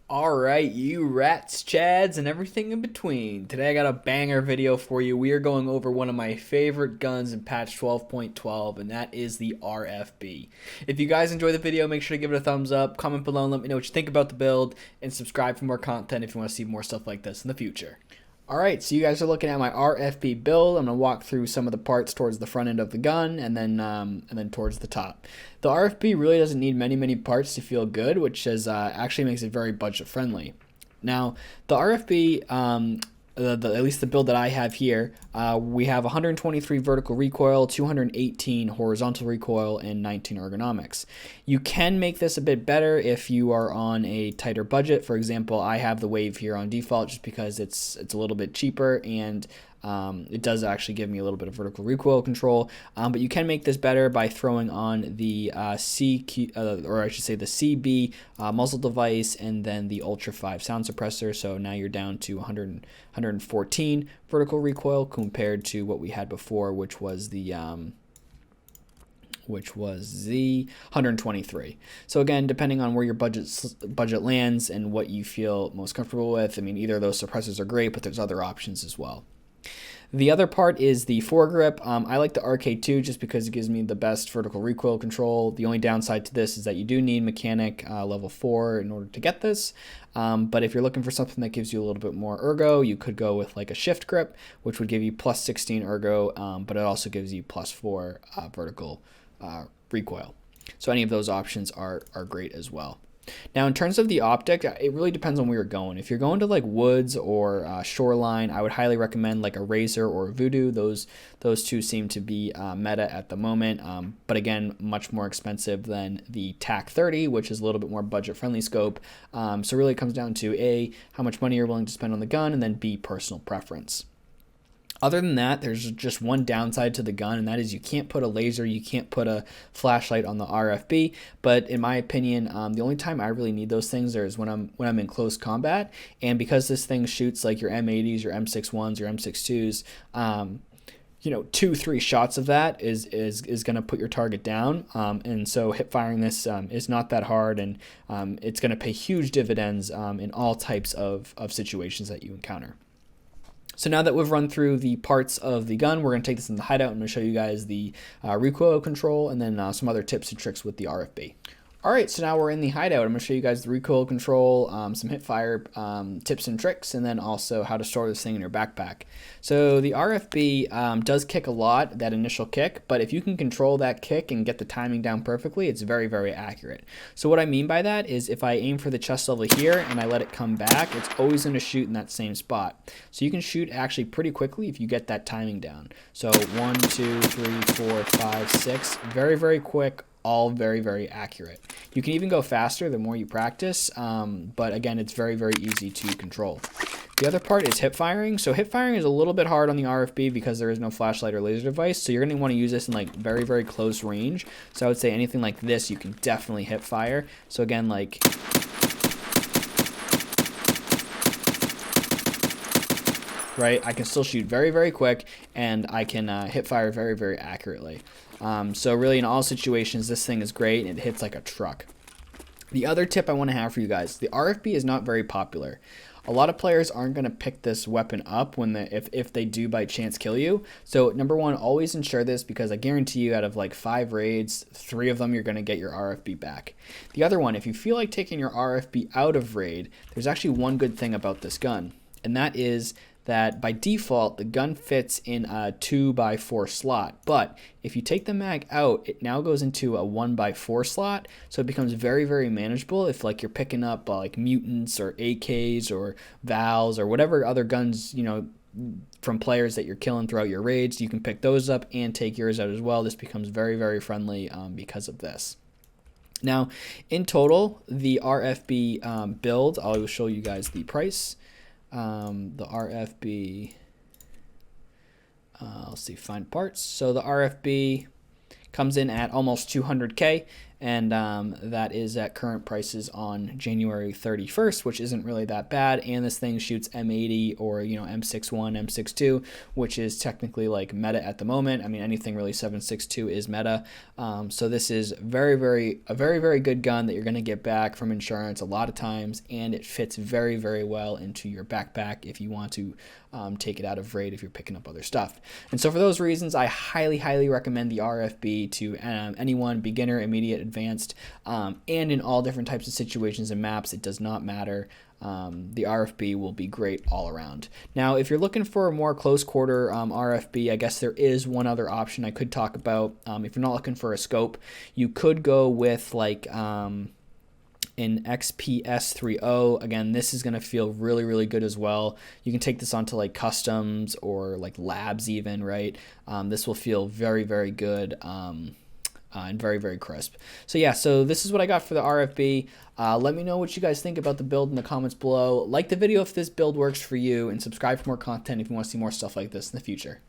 Alright, you rats, chads, and everything in between. Today I got a banger video for you. We are going over one of my favorite guns in patch 12.12, and that is the RFB. If you guys enjoy the video, make sure to give it a thumbs up, comment below and let me know what you think about the build, and subscribe for more content if you want to see more stuff like this in the future. Alright, so you guys are looking at my RFB build. I'm going to walk through some of the parts towards the front end of the gun and then towards the top. The RFB really doesn't need many parts to feel good, which actually makes it very budget friendly. Now, the RFB, at least the build that I have here, we have 123 vertical recoil, 218 horizontal recoil, and 19 ergonomics. You can make this a bit better if you are on a tighter budget. For example, I have the Wave here on default just because it's a little bit cheaper and it does actually give me a little bit of vertical recoil control, but you can make this better by throwing on the the CB muzzle device and then the Ultra 5 sound suppressor. So now you're down to 114 vertical recoil compared to what we had before, which was the 123. So again, depending on where your budget lands and what you feel most comfortable with, I mean, either of those suppressors are great, but there's other options as well. The other part is the foregrip. I like the RK2 just because it gives me the best vertical recoil control. The only downside to this is that you do need mechanic level 4 in order to get this. But if you're looking for something that gives you a little bit more ergo, you could go with like a shift grip, which would give you plus 16 ergo, but it also gives you plus 4 vertical recoil. So any of those options are great as well. Now, in terms of the optic, it really depends on where you're going. If you're going to like woods or shoreline, I would highly recommend like a Razor or a Voodoo. Those two seem to be meta at the moment, but again, much more expensive than the TAC 30, which is a little bit more budget-friendly scope. So really it comes down to A, how much money you're willing to spend on the gun, and then B, personal preference. Other than that, there's just one downside to the gun, and that is you can't put a laser, you can't put a flashlight on the RFB. But in my opinion, the only time I really need those things is when I'm in close combat, and because this thing shoots like your M80s, your M61s, your M62s, 2-3 shots of that is going to put your target down, and so hip firing this is not that hard, and it's going to pay huge dividends in all types of situations that you encounter. So now that we've run through the parts of the gun, we're going to take this in the hideout. I'm going to show you guys the recoil control and then some other tips and tricks with the RFB. Alright, so now we're in the hideout. I'm going to show you guys the recoil control, some hip fire tips and tricks, and then also how to store this thing in your backpack. So the RFB does kick a lot, that initial kick, but if you can control that kick and get the timing down perfectly, it's very accurate. So what I mean by that is if I aim for the chest level here and I let it come back, it's always going to shoot in that same spot. So you can shoot actually pretty quickly if you get that timing down. So 1, 2, 3, 4, 5, 6, very quick, all very accurate. You can even go faster the more you practice, but again, it's very easy to control. The other part is hip firing. So hip firing is a little bit hard on the RFB because there is no flashlight or laser device, so you're going to want to use this in like very close range. So I would say anything like this you can definitely hip fire. So again, like right, I can still shoot very quick, and I can hip fire very accurately. So really in all situations, this thing is great, and it hits like a truck. The other tip I want to have for you guys, the RFB is not very popular. A lot of players aren't going to pick this weapon up if they do by chance kill you. So number one, always ensure this, because I guarantee you out of like 5 raids, 3 of them you're going to get your RFB back. The other one, if you feel like taking your RFB out of raid, there's actually one good thing about this gun, and that is that by default the gun fits in a 2x4 slot, but if you take the mag out, it now goes into a 1x4 slot, so it becomes very manageable if like you're picking up like mutants or AKs or Vals or whatever other guns from players that you're killing throughout your raids. You can pick those up and take yours out as well. This becomes very friendly because of this. Now in total, the RFB build, I'll show you guys the price. The RFB, let's see, find parts. So the RFB comes in at almost 200K. and that is at current prices on January 31st, which isn't really that bad. And this thing shoots M80 or M61, M62, which is technically like meta at the moment. I mean, anything really 7.62 is meta. So this is a very, very good gun that you're going to get back from insurance a lot of times, and it fits very, very well into your backpack if you want to take it out of raid if you're picking up other stuff. And so for those reasons, I highly recommend the RFB to anyone, beginner, intermediate, advanced, and in all different types of situations and maps. It does not matter. The RFB will be great all around. Now, if you're looking for a more close quarter RFB, I guess there is one other option I could talk about. If you're not looking for a scope, you could go with like in XPS30. Again, this is going to feel really good as well. You can take this onto like customs or like labs even, right? This will feel very good and very crisp. So yeah, so this is what I got for the RFB. Let me know what you guys think about the build in the comments below. Like the video if this build works for you, and subscribe for more content if you want to see more stuff like this in the future.